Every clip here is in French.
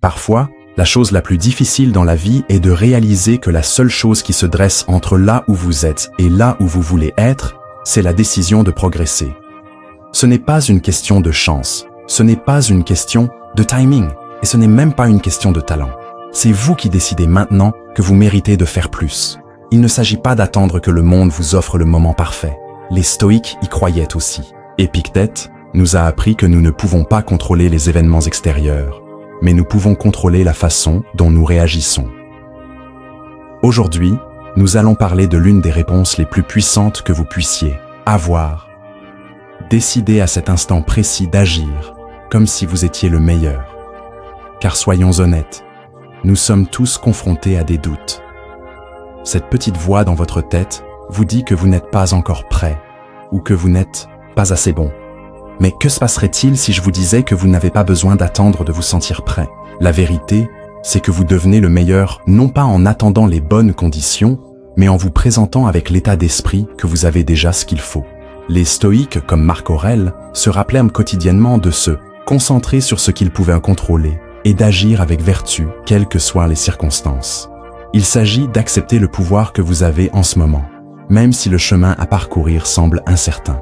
Parfois, la chose la plus difficile dans la vie est de réaliser que la seule chose qui se dresse entre là où vous êtes et là où vous voulez être, c'est la décision de progresser. Ce n'est pas une question de chance, ce n'est pas une question de timing, et ce n'est même pas une question de talent. C'est vous qui décidez maintenant que vous méritez de faire plus. Il ne s'agit pas d'attendre que le monde vous offre le moment parfait. Les stoïques y croyaient aussi. Épictète nous a appris que nous ne pouvons pas contrôler les événements extérieurs, mais nous pouvons contrôler la façon dont nous réagissons. Aujourd'hui, nous allons parler de l'une des réponses les plus puissantes que vous puissiez avoir. Décidez à cet instant précis d'agir comme si vous étiez le meilleur. Car soyons honnêtes, nous sommes tous confrontés à des doutes. Cette petite voix dans votre tête vous dit que vous n'êtes pas encore prêt ou que vous n'êtes pas assez bon. Mais que se passerait-il si je vous disais que vous n'avez pas besoin d'attendre de vous sentir prêt? La vérité, c'est que vous devenez le meilleur non pas en attendant les bonnes conditions, mais en vous présentant avec l'état d'esprit que vous avez déjà ce qu'il faut. Les stoïques, comme Marc Aurèle, se rappelaient quotidiennement de se concentrer sur ce qu'ils pouvaient contrôler et d'agir avec vertu, quelles que soient les circonstances. Il s'agit d'accepter le pouvoir que vous avez en ce moment, même si le chemin à parcourir semble incertain.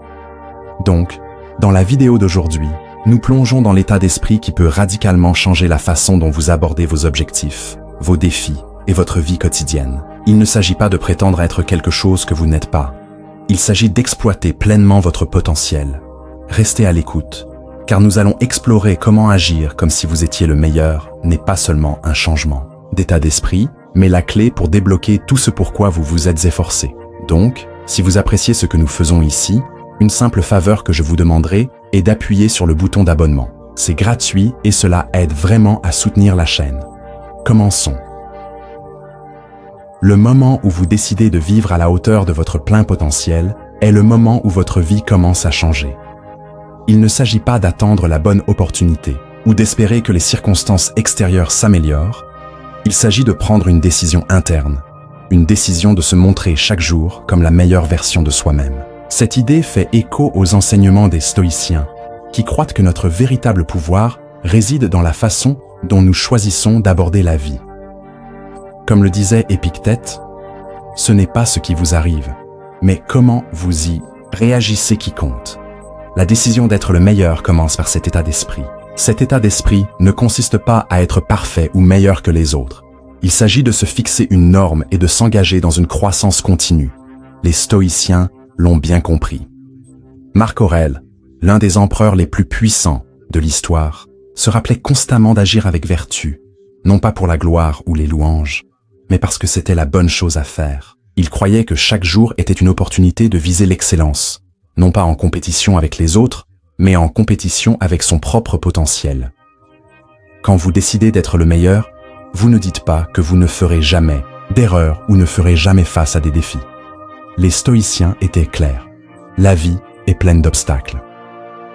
Donc, dans la vidéo d'aujourd'hui, nous plongeons dans l'état d'esprit qui peut radicalement changer la façon dont vous abordez vos objectifs, vos défis et votre vie quotidienne. Il ne s'agit pas de prétendre être quelque chose que vous n'êtes pas. Il s'agit d'exploiter pleinement votre potentiel. Restez à l'écoute, car nous allons explorer comment agir comme si vous étiez le meilleur n'est pas seulement un changement d'état d'esprit, mais la clé pour débloquer tout ce pourquoi vous vous êtes efforcé. Donc, si vous appréciez ce que nous faisons ici, une simple faveur que je vous demanderai est d'appuyer sur le bouton d'abonnement. C'est gratuit et cela aide vraiment à soutenir la chaîne. Commençons. Le moment où vous décidez de vivre à la hauteur de votre plein potentiel est le moment où votre vie commence à changer. Il ne s'agit pas d'attendre la bonne opportunité ou d'espérer que les circonstances extérieures s'améliorent. Il s'agit de prendre une décision interne, une décision de se montrer chaque jour comme la meilleure version de soi-même. Cette idée fait écho aux enseignements des stoïciens, qui croient que notre véritable pouvoir réside dans la façon dont nous choisissons d'aborder la vie. Comme le disait Épictète, ce n'est pas ce qui vous arrive, mais comment vous y réagissez qui compte. La décision d'être le meilleur commence par cet état d'esprit. Cet état d'esprit ne consiste pas à être parfait ou meilleur que les autres. Il s'agit de se fixer une norme et de s'engager dans une croissance continue. Les stoïciens l'ont bien compris. Marc Aurèle, l'un des empereurs les plus puissants de l'histoire, se rappelait constamment d'agir avec vertu, non pas pour la gloire ou les louanges, mais parce que c'était la bonne chose à faire. Il croyait que chaque jour était une opportunité de viser l'excellence, non pas en compétition avec les autres, mais en compétition avec son propre potentiel. Quand vous décidez d'être le meilleur, vous ne dites pas que vous ne ferez jamais d'erreur ou ne ferez jamais face à des défis. Les stoïciens étaient clairs. La vie est pleine d'obstacles.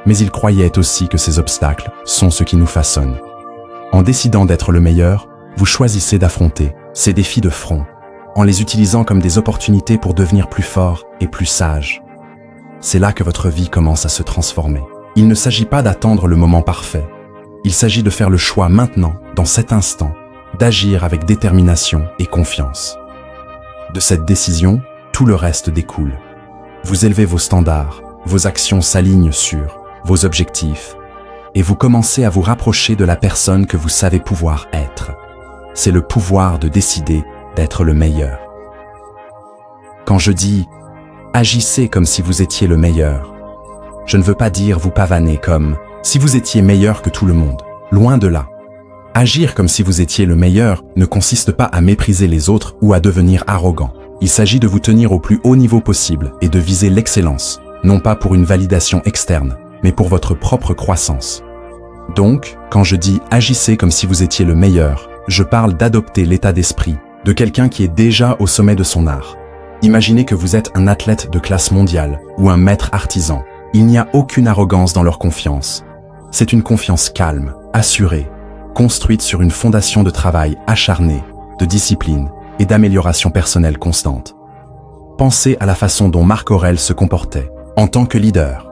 Mais ils croyaient aussi que ces obstacles sont ce qui nous façonnent. En décidant d'être le meilleur, vous choisissez d'affronter ces défis de front, en les utilisant comme des opportunités pour devenir plus fort et plus sage. C'est là que votre vie commence à se transformer. Il ne s'agit pas d'attendre le moment parfait. Il s'agit de faire le choix maintenant, dans cet instant, d'agir avec détermination et confiance. De cette décision, tout le reste découle. Vous élevez vos standards, vos actions s'alignent sur vos objectifs, et vous commencez à vous rapprocher de la personne que vous savez pouvoir être. C'est le pouvoir de décider d'être le meilleur. Quand je dis « agissez comme si vous étiez le meilleur », je ne veux pas dire vous pavaner comme si vous étiez meilleur que tout le monde. Loin de là. Agir comme si vous étiez le meilleur ne consiste pas à mépriser les autres ou à devenir arrogant. Il s'agit de vous tenir au plus haut niveau possible et de viser l'excellence, non pas pour une validation externe, mais pour votre propre croissance. Donc, quand je dis « agissez comme si vous étiez le meilleur », je parle d'adopter l'état d'esprit de quelqu'un qui est déjà au sommet de son art. Imaginez que vous êtes un athlète de classe mondiale ou un maître artisan. Il n'y a aucune arrogance dans leur confiance. C'est une confiance calme, assurée, construite sur une fondation de travail acharné, de discipline et d'amélioration personnelle constante. Pensez à la façon dont Marc Aurèle se comportait en tant que leader.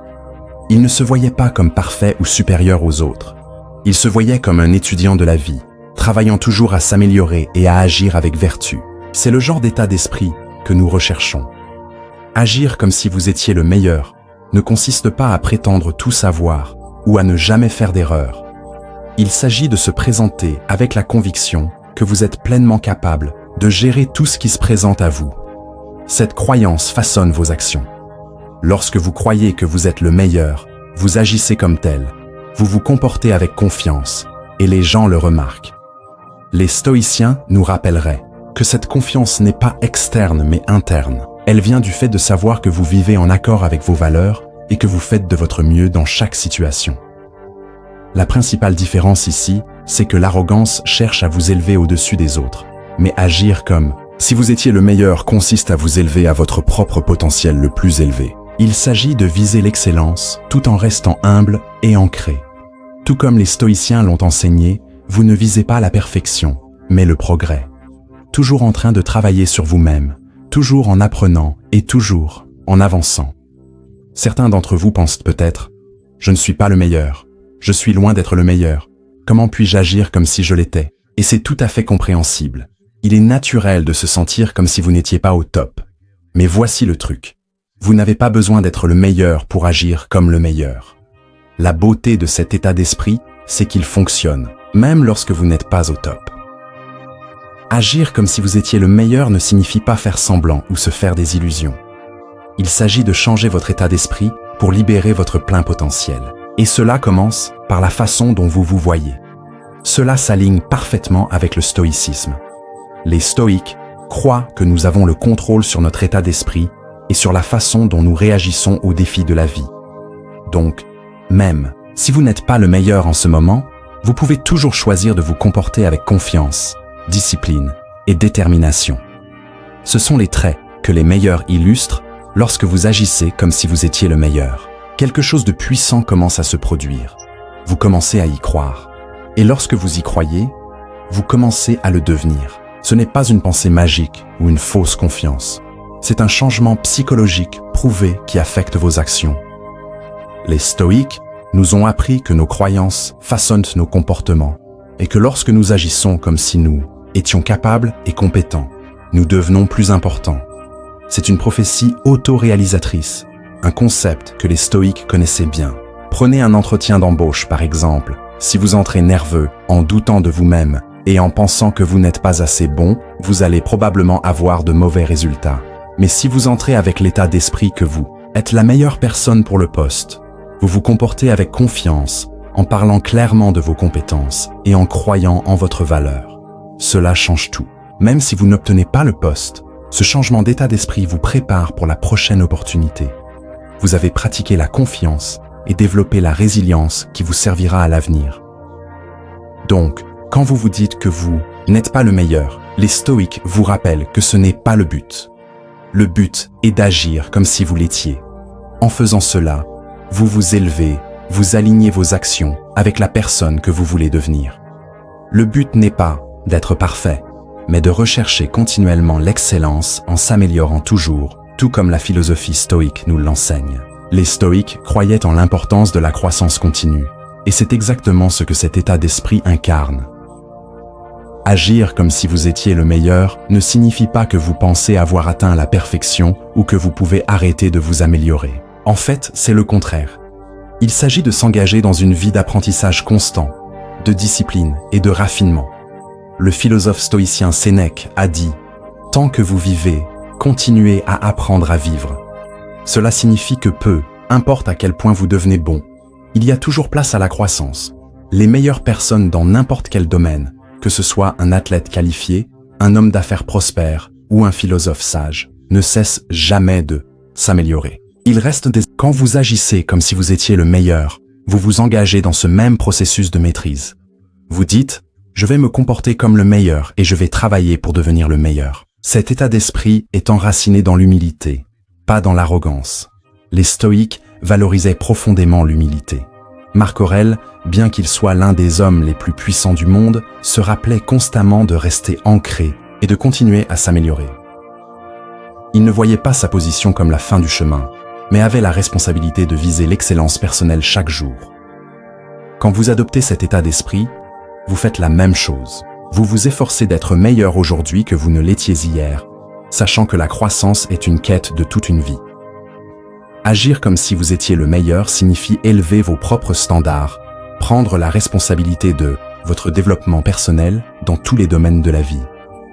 Il ne se voyait pas comme parfait ou supérieur aux autres. Il se voyait comme un étudiant de la vie, travaillant toujours à s'améliorer et à agir avec vertu. C'est le genre d'état d'esprit que nous recherchons. Agir comme si vous étiez le meilleur ne consiste pas à prétendre tout savoir ou à ne jamais faire d'erreur. Il s'agit de se présenter avec la conviction que vous êtes pleinement capable de gérer tout ce qui se présente à vous. Cette croyance façonne vos actions. Lorsque vous croyez que vous êtes le meilleur, vous agissez comme tel. Vous vous comportez avec confiance et les gens le remarquent. Les stoïciens nous rappelleraient que cette confiance n'est pas externe mais interne. Elle vient du fait de savoir que vous vivez en accord avec vos valeurs et que vous faites de votre mieux dans chaque situation. La principale différence ici, c'est que l'arrogance cherche à vous élever au-dessus des autres, mais agir comme si vous étiez le meilleur consiste à vous élever à votre propre potentiel le plus élevé. Il s'agit de viser l'excellence tout en restant humble et ancré. Tout comme les stoïciens l'ont enseigné, vous ne visez pas la perfection, mais le progrès. Toujours en train de travailler sur vous-même, toujours en apprenant et toujours en avançant. Certains d'entre vous pensent peut-être « Je ne suis pas le meilleur, je suis loin d'être le meilleur, comment puis-je agir comme si je l'étais ?» Et c'est tout à fait compréhensible. Il est naturel de se sentir comme si vous n'étiez pas au top. Mais voici le truc. Vous n'avez pas besoin d'être le meilleur pour agir comme le meilleur. La beauté de cet état d'esprit, c'est qu'il fonctionne, même lorsque vous n'êtes pas au top. Agir comme si vous étiez le meilleur ne signifie pas faire semblant ou se faire des illusions. Il s'agit de changer votre état d'esprit pour libérer votre plein potentiel. Et cela commence par la façon dont vous vous voyez. Cela s'aligne parfaitement avec le stoïcisme. Les stoïques croient que nous avons le contrôle sur notre état d'esprit et sur la façon dont nous réagissons aux défis de la vie. Donc, même si vous n'êtes pas le meilleur en ce moment, vous pouvez toujours choisir de vous comporter avec confiance, discipline et détermination. Ce sont les traits que les meilleurs illustrent lorsque vous agissez comme si vous étiez le meilleur. Quelque chose de puissant commence à se produire. Vous commencez à y croire. Et lorsque vous y croyez, vous commencez à le devenir. Ce n'est pas une pensée magique ou une fausse confiance. C'est un changement psychologique prouvé qui affecte vos actions. Les stoïques nous ont appris que nos croyances façonnent nos comportements et que lorsque nous agissons comme si nous étions capables et compétents, nous devenons plus importants. C'est une prophétie auto-réalisatrice, un concept que les stoïques connaissaient bien. Prenez un entretien d'embauche par exemple. Si vous entrez nerveux, en doutant de vous-même et en pensant que vous n'êtes pas assez bon, vous allez probablement avoir de mauvais résultats. Mais si vous entrez avec l'état d'esprit que vous êtes la meilleure personne pour le poste, vous vous comportez avec confiance, en parlant clairement de vos compétences et en croyant en votre valeur. Cela change tout. Même si vous n'obtenez pas le poste, ce changement d'état d'esprit vous prépare pour la prochaine opportunité. Vous avez pratiqué la confiance et développé la résilience qui vous servira à l'avenir. Donc, quand vous vous dites que vous n'êtes pas le meilleur, les stoïques vous rappellent que ce n'est pas le but. Le but est d'agir comme si vous l'étiez. En faisant cela, vous vous élevez, vous alignez vos actions avec la personne que vous voulez devenir. Le but n'est pas d'être parfait, mais de rechercher continuellement l'excellence en s'améliorant toujours, tout comme la philosophie stoïque nous l'enseigne. Les stoïques croyaient en l'importance de la croissance continue, et c'est exactement ce que cet état d'esprit incarne. Agir comme si vous étiez le meilleur ne signifie pas que vous pensez avoir atteint la perfection ou que vous pouvez arrêter de vous améliorer. En fait, c'est le contraire. Il s'agit de s'engager dans une vie d'apprentissage constant, de discipline et de raffinement. Le philosophe stoïcien Sénèque a dit « Tant que vous vivez, continuez à apprendre à vivre ». Cela signifie que peu importe à quel point vous devenez bon, il y a toujours place à la croissance. Les meilleures personnes dans n'importe quel domaine, que ce soit un athlète qualifié, un homme d'affaires prospère ou un philosophe sage, ne cessent jamais de s'améliorer. Il reste des... Quand vous agissez comme si vous étiez le meilleur, vous vous engagez dans ce même processus de maîtrise. Vous dites « Je vais me comporter comme le meilleur et je vais travailler pour devenir le meilleur ». Cet état d'esprit est enraciné dans l'humilité, pas dans l'arrogance. Les stoïques valorisaient profondément l'humilité. Marc Aurèle, bien qu'il soit l'un des hommes les plus puissants du monde, se rappelait constamment de rester ancré et de continuer à s'améliorer. Il ne voyait pas sa position comme la fin du chemin, mais avait la responsabilité de viser l'excellence personnelle chaque jour. Quand vous adoptez cet état d'esprit, vous faites la même chose. Vous vous efforcez d'être meilleur aujourd'hui que vous ne l'étiez hier, sachant que la croissance est une quête de toute une vie. Agir comme si vous étiez le meilleur signifie élever vos propres standards, prendre la responsabilité de votre développement personnel dans tous les domaines de la vie.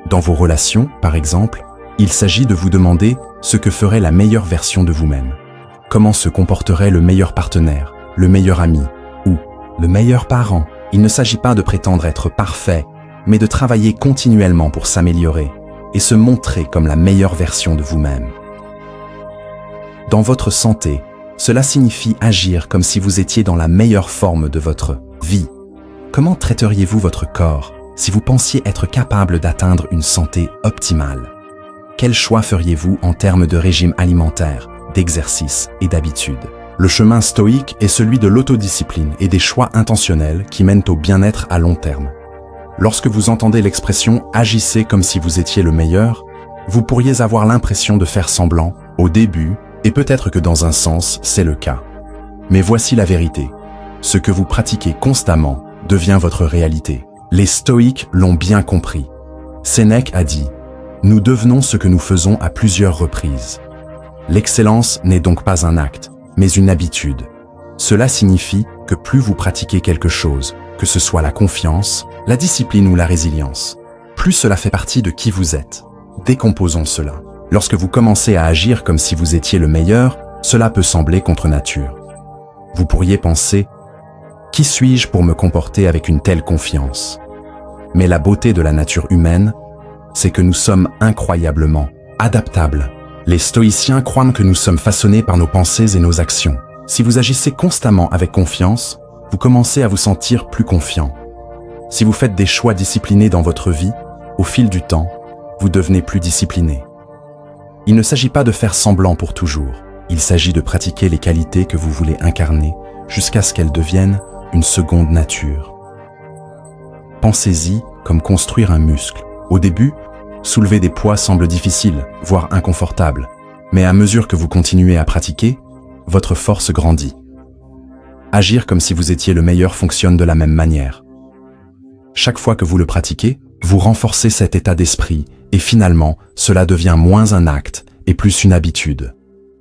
Dans vos relations, par exemple, il s'agit de vous demander ce que ferait la meilleure version de vous-même. Comment se comporterait le meilleur partenaire, le meilleur ami ou le meilleur parent. Il ne s'agit pas de prétendre être parfait, mais de travailler continuellement pour s'améliorer et se montrer comme la meilleure version de vous-même. Dans votre santé, cela signifie agir comme si vous étiez dans la meilleure forme de votre vie. Comment traiteriez-vous votre corps si vous pensiez être capable d'atteindre une santé optimale? Quel choix feriez-vous en termes de régime alimentaire, d'exercice et d'habitude? Le chemin stoïque est celui de l'autodiscipline et des choix intentionnels qui mènent au bien-être à long terme. Lorsque vous entendez l'expression « agissez comme si vous étiez le meilleur », vous pourriez avoir l'impression de faire semblant au début, et peut-être que dans un sens, c'est le cas. Mais voici la vérité. Ce que vous pratiquez constamment devient votre réalité. Les stoïques l'ont bien compris. Sénèque a dit « Nous devenons ce que nous faisons à plusieurs reprises ». L'excellence n'est donc pas un acte, mais une habitude. Cela signifie que plus vous pratiquez quelque chose, que ce soit la confiance, la discipline ou la résilience, plus cela fait partie de qui vous êtes. Décomposons cela. Lorsque vous commencez à agir comme si vous étiez le meilleur, cela peut sembler contre nature. Vous pourriez penser « Qui suis-je pour me comporter avec une telle confiance ?» Mais la beauté de la nature humaine, c'est que nous sommes incroyablement adaptables. Les stoïciens croient que nous sommes façonnés par nos pensées et nos actions. Si vous agissez constamment avec confiance, vous commencez à vous sentir plus confiant. Si vous faites des choix disciplinés dans votre vie, au fil du temps, vous devenez plus discipliné. Il ne s'agit pas de faire semblant pour toujours. Il s'agit de pratiquer les qualités que vous voulez incarner jusqu'à ce qu'elles deviennent une seconde nature. Pensez-y comme construire un muscle. Au début, soulever des poids semble difficile, voire inconfortable. Mais à mesure que vous continuez à pratiquer, votre force grandit. Agir comme si vous étiez le meilleur fonctionne de la même manière. Chaque fois que vous le pratiquez, vous renforcez cet état d'esprit et finalement, cela devient moins un acte et plus une habitude.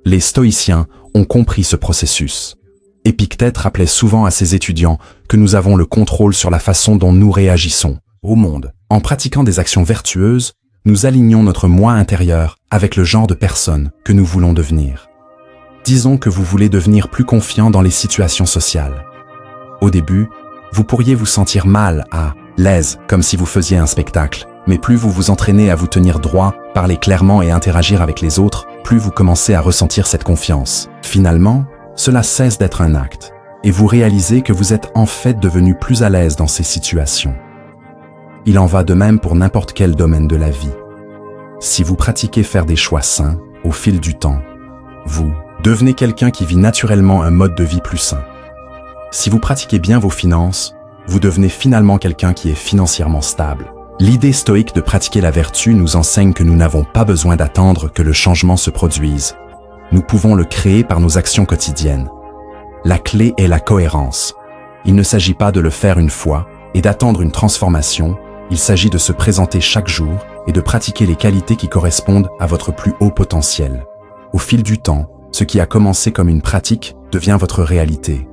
Les stoïciens ont compris ce processus. Épictète rappelait souvent à ses étudiants que nous avons le contrôle sur la façon dont nous réagissons au monde. En pratiquant des actions vertueuses, nous alignons notre moi intérieur avec le genre de personne que nous voulons devenir. Disons que vous voulez devenir plus confiant dans les situations sociales. Au début, vous pourriez vous sentir mal à l'aise, comme si vous faisiez un spectacle. Mais plus vous vous entraînez à vous tenir droit, parler clairement et interagir avec les autres, plus vous commencez à ressentir cette confiance. Finalement, cela cesse d'être un acte, et vous réalisez que vous êtes en fait devenu plus à l'aise dans ces situations. Il en va de même pour n'importe quel domaine de la vie. Si vous pratiquez faire des choix sains, au fil du temps, vous devenez quelqu'un qui vit naturellement un mode de vie plus sain. Si vous pratiquez bien vos finances, vous devenez finalement quelqu'un qui est financièrement stable. L'idée stoïque de pratiquer la vertu nous enseigne que nous n'avons pas besoin d'attendre que le changement se produise. Nous pouvons le créer par nos actions quotidiennes. La clé est la cohérence. Il ne s'agit pas de le faire une fois et d'attendre une transformation, il s'agit de se présenter chaque jour et de pratiquer les qualités qui correspondent à votre plus haut potentiel. Au fil du temps, ce qui a commencé comme une pratique devient votre réalité.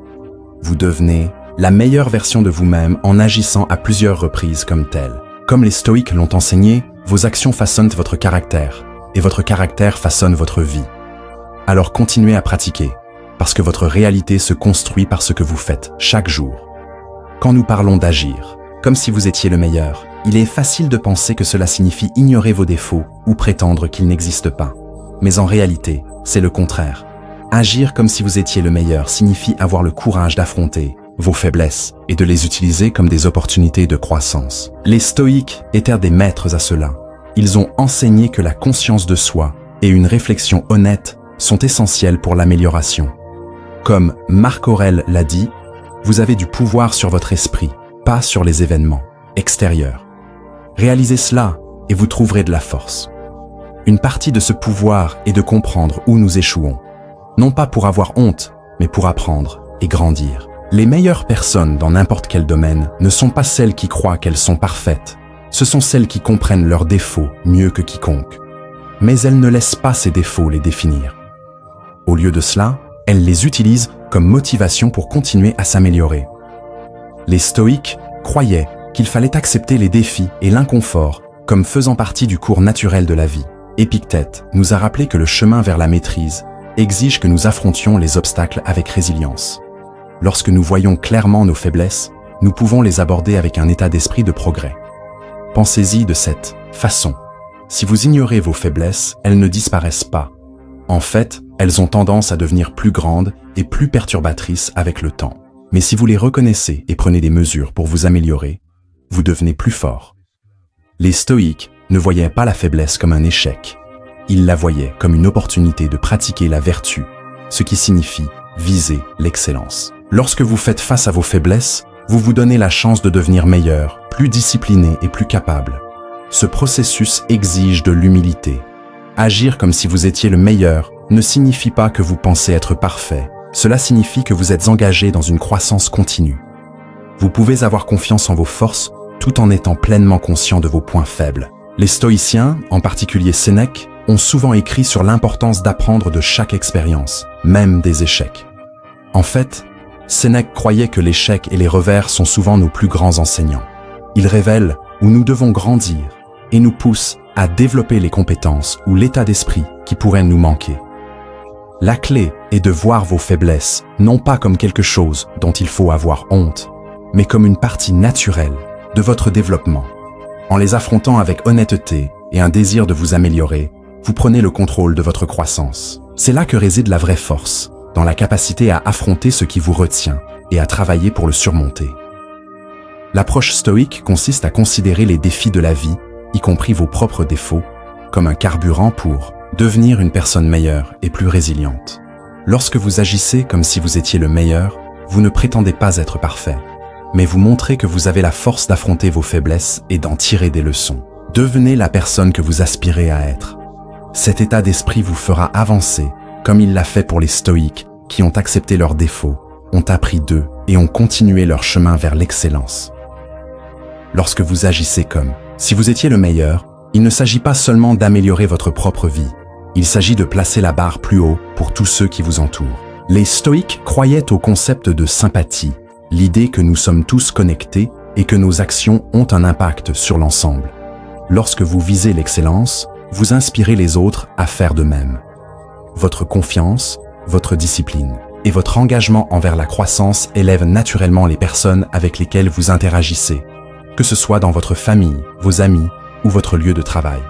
Vous devenez la meilleure version de vous-même en agissant à plusieurs reprises comme tel. Comme les stoïques l'ont enseigné, vos actions façonnent votre caractère, et votre caractère façonne votre vie. Alors continuez à pratiquer, parce que votre réalité se construit par ce que vous faites chaque jour. Quand nous parlons d'agir, comme si vous étiez le meilleur, il est facile de penser que cela signifie ignorer vos défauts ou prétendre qu'ils n'existent pas. Mais en réalité, c'est le contraire. Agir comme si vous étiez le meilleur signifie avoir le courage d'affronter vos faiblesses et de les utiliser comme des opportunités de croissance. Les stoïques étaient des maîtres à cela. Ils ont enseigné que la conscience de soi et une réflexion honnête sont essentielles pour l'amélioration. Comme Marc Aurèle l'a dit, vous avez du pouvoir sur votre esprit, pas sur les événements extérieurs. Réalisez cela et vous trouverez de la force. Une partie de ce pouvoir est de comprendre où nous échouons. Non pas pour avoir honte, mais pour apprendre et grandir. Les meilleures personnes dans n'importe quel domaine ne sont pas celles qui croient qu'elles sont parfaites. Ce sont celles qui comprennent leurs défauts mieux que quiconque. Mais elles ne laissent pas ces défauts les définir. Au lieu de cela, elles les utilisent comme motivation pour continuer à s'améliorer. Les stoïques croyaient qu'il fallait accepter les défis et l'inconfort comme faisant partie du cours naturel de la vie. Épictète nous a rappelé que le chemin vers la maîtrise exige que nous affrontions les obstacles avec résilience. Lorsque nous voyons clairement nos faiblesses, nous pouvons les aborder avec un état d'esprit de progrès. Pensez-y de cette façon. Si vous ignorez vos faiblesses, elles ne disparaissent pas. En fait, elles ont tendance à devenir plus grandes et plus perturbatrices avec le temps. Mais si vous les reconnaissez et prenez des mesures pour vous améliorer, vous devenez plus fort. Les stoïques ne voyaient pas la faiblesse comme un échec. Ils la voyaient comme une opportunité de pratiquer la vertu, ce qui signifie viser l'excellence. Lorsque vous faites face à vos faiblesses, vous vous donnez la chance de devenir meilleur, plus discipliné et plus capable. Ce processus exige de l'humilité. Agir comme si vous étiez le meilleur ne signifie pas que vous pensez être parfait. Cela signifie que vous êtes engagé dans une croissance continue. Vous pouvez avoir confiance en vos forces tout en étant pleinement conscient de vos points faibles. Les stoïciens, en particulier Sénèque, ont souvent écrit sur l'importance d'apprendre de chaque expérience, même des échecs. En fait, Sénèque croyait que l'échec et les revers sont souvent nos plus grands enseignants. Ils révèlent où nous devons grandir et nous poussent à développer les compétences ou l'état d'esprit qui pourraient nous manquer. La clé est de voir vos faiblesses, non pas comme quelque chose dont il faut avoir honte, mais comme une partie naturelle de votre développement. En les affrontant avec honnêteté et un désir de vous améliorer, vous prenez le contrôle de votre croissance. C'est là que réside la vraie force, dans la capacité à affronter ce qui vous retient et à travailler pour le surmonter. L'approche stoïque consiste à considérer les défis de la vie, y compris vos propres défauts, comme un carburant pour devenir une personne meilleure et plus résiliente. Lorsque vous agissez comme si vous étiez le meilleur, vous ne prétendez pas être parfait, mais vous montrez que vous avez la force d'affronter vos faiblesses et d'en tirer des leçons. Devenez la personne que vous aspirez à être. Cet état d'esprit vous fera avancer, comme il l'a fait pour les stoïques qui ont accepté leurs défauts, ont appris d'eux et ont continué leur chemin vers l'excellence. Lorsque vous agissez comme si vous étiez le meilleur, il ne s'agit pas seulement d'améliorer votre propre vie, il s'agit de placer la barre plus haut pour tous ceux qui vous entourent. Les stoïques croyaient au concept de sympathie, l'idée que nous sommes tous connectés et que nos actions ont un impact sur l'ensemble. Lorsque vous visez l'excellence, vous inspirez les autres à faire de même. Votre confiance, votre discipline et votre engagement envers la croissance élèvent naturellement les personnes avec lesquelles vous interagissez, que ce soit dans votre famille, vos amis ou votre lieu de travail.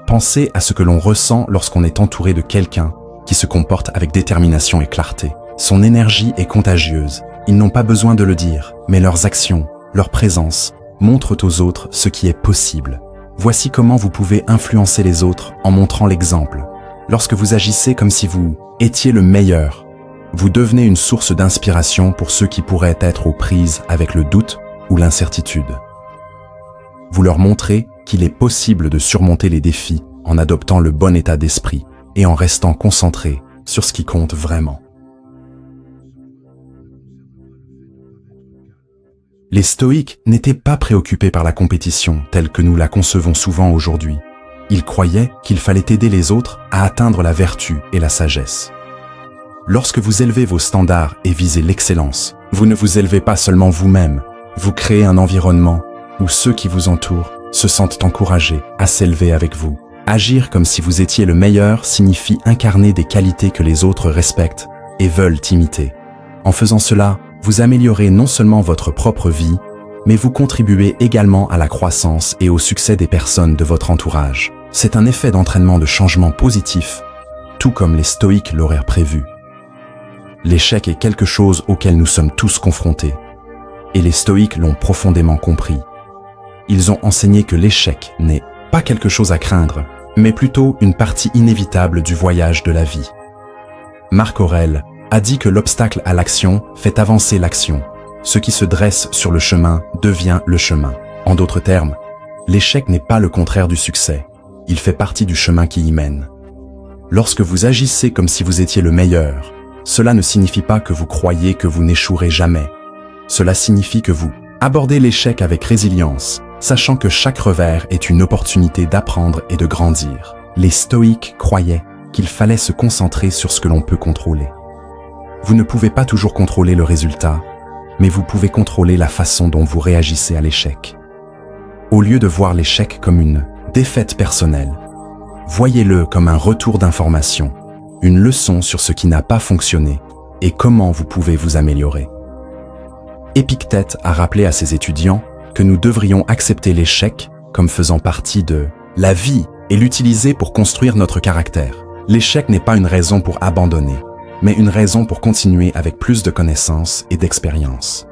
Pensez à ce que l'on ressent lorsqu'on est entouré de quelqu'un qui se comporte avec détermination et clarté. Son énergie est contagieuse. Ils n'ont pas besoin de le dire, mais leurs actions, leur présence, montrent aux autres ce qui est possible. Voici comment vous pouvez influencer les autres en montrant l'exemple. Lorsque vous agissez comme si vous étiez le meilleur, vous devenez une source d'inspiration pour ceux qui pourraient être aux prises avec le doute ou l'incertitude. Vous leur montrez qu'il est possible de surmonter les défis en adoptant le bon état d'esprit et en restant concentré sur ce qui compte vraiment. Les stoïques n'étaient pas préoccupés par la compétition telle que nous la concevons souvent aujourd'hui. Ils croyaient qu'il fallait aider les autres à atteindre la vertu et la sagesse. Lorsque vous élevez vos standards et visez l'excellence, vous ne vous élevez pas seulement vous-même, vous créez un environnement où ceux qui vous entourent se sentent encouragés à s'élever avec vous. Agir comme si vous étiez le meilleur signifie incarner des qualités que les autres respectent et veulent imiter. En faisant cela, vous améliorez non seulement votre propre vie, mais vous contribuez également à la croissance et au succès des personnes de votre entourage. C'est un effet d'entraînement de changement positif, tout comme les stoïques l'auraient prévu. L'échec est quelque chose auquel nous sommes tous confrontés, et les stoïques l'ont profondément compris. Ils ont enseigné que l'échec n'est pas quelque chose à craindre, mais plutôt une partie inévitable du voyage de la vie. Marc Aurèle a dit que l'obstacle à l'action fait avancer l'action. Ce qui se dresse sur le chemin devient le chemin. En d'autres termes, l'échec n'est pas le contraire du succès. Il fait partie du chemin qui y mène. Lorsque vous agissez comme si vous étiez le meilleur, cela ne signifie pas que vous croyez que vous n'échouerez jamais. Cela signifie que vous abordez l'échec avec résilience, sachant que chaque revers est une opportunité d'apprendre et de grandir. Les stoïques croyaient qu'il fallait se concentrer sur ce que l'on peut contrôler. Vous ne pouvez pas toujours contrôler le résultat, mais vous pouvez contrôler la façon dont vous réagissez à l'échec. Au lieu de voir l'échec comme une défaite personnelle, voyez-le comme un retour d'information, une leçon sur ce qui n'a pas fonctionné et comment vous pouvez vous améliorer. Épictète a rappelé à ses étudiants que nous devrions accepter l'échec comme faisant partie de la vie et l'utiliser pour construire notre caractère. L'échec n'est pas une raison pour abandonner, mais une raison pour continuer avec plus de connaissances et d'expérience.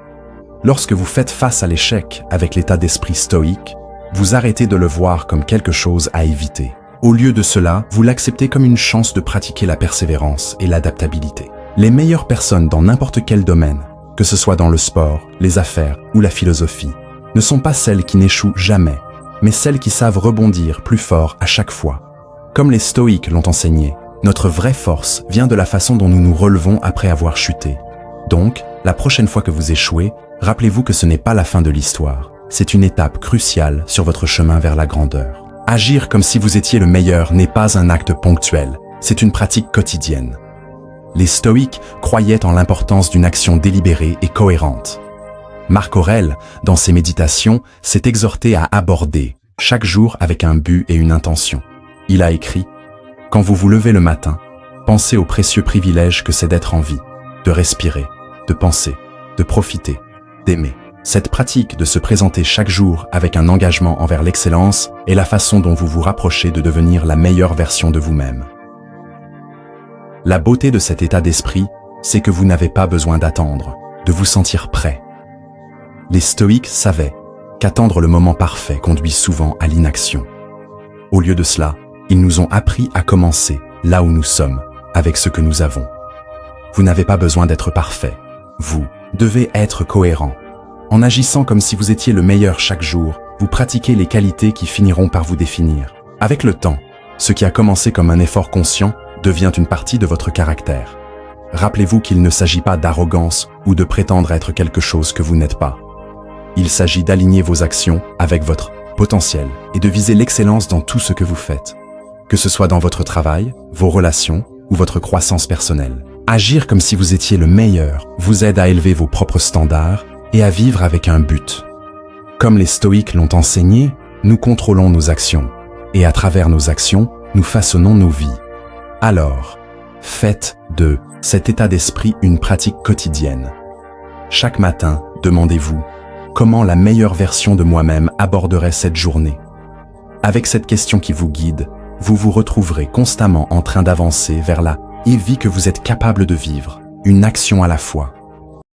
Lorsque vous faites face à l'échec avec l'état d'esprit stoïque, vous arrêtez de le voir comme quelque chose à éviter. Au lieu de cela, vous l'acceptez comme une chance de pratiquer la persévérance et l'adaptabilité. Les meilleures personnes dans n'importe quel domaine, que ce soit dans le sport, les affaires ou la philosophie, ne sont pas celles qui n'échouent jamais, mais celles qui savent rebondir plus fort à chaque fois. Comme les stoïques l'ont enseigné, notre vraie force vient de la façon dont nous nous relevons après avoir chuté. Donc, la prochaine fois que vous échouez, rappelez-vous que ce n'est pas la fin de l'histoire. C'est une étape cruciale sur votre chemin vers la grandeur. Agir comme si vous étiez le meilleur n'est pas un acte ponctuel, c'est une pratique quotidienne. Les stoïques croyaient en l'importance d'une action délibérée et cohérente. Marc Aurèle, dans ses méditations, s'est exhorté à aborder chaque jour avec un but et une intention. Il a écrit « Quand vous vous levez le matin, pensez au précieux privilège que c'est d'être en vie, de respirer, de penser, de profiter, d'aimer. » Cette pratique de se présenter chaque jour avec un engagement envers l'excellence est la façon dont vous vous rapprochez de devenir la meilleure version de vous-même. La beauté de cet état d'esprit, c'est que vous n'avez pas besoin d'attendre, de vous sentir prêt. Les stoïques savaient qu'attendre le moment parfait conduit souvent à l'inaction. Au lieu de cela, ils nous ont appris à commencer là où nous sommes, avec ce que nous avons. Vous n'avez pas besoin d'être parfait. Vous devez être cohérent. En agissant comme si vous étiez le meilleur chaque jour, vous pratiquez les qualités qui finiront par vous définir. Avec le temps, ce qui a commencé comme un effort conscient devient une partie de votre caractère. Rappelez-vous qu'il ne s'agit pas d'arrogance ou de prétendre être quelque chose que vous n'êtes pas. Il s'agit d'aligner vos actions avec votre potentiel et de viser l'excellence dans tout ce que vous faites. Que ce soit dans votre travail, vos relations ou votre croissance personnelle. Agir comme si vous étiez le meilleur vous aide à élever vos propres standards et à vivre avec un but. Comme les stoïques l'ont enseigné, nous contrôlons nos actions, et à travers nos actions, nous façonnons nos vies. Alors, faites de cet état d'esprit une pratique quotidienne. Chaque matin, demandez-vous comment la meilleure version de moi-même aborderait cette journée. Avec cette question qui vous guide, vous vous retrouverez constamment en train d'avancer vers la vie que vous êtes capable de vivre, une action à la fois.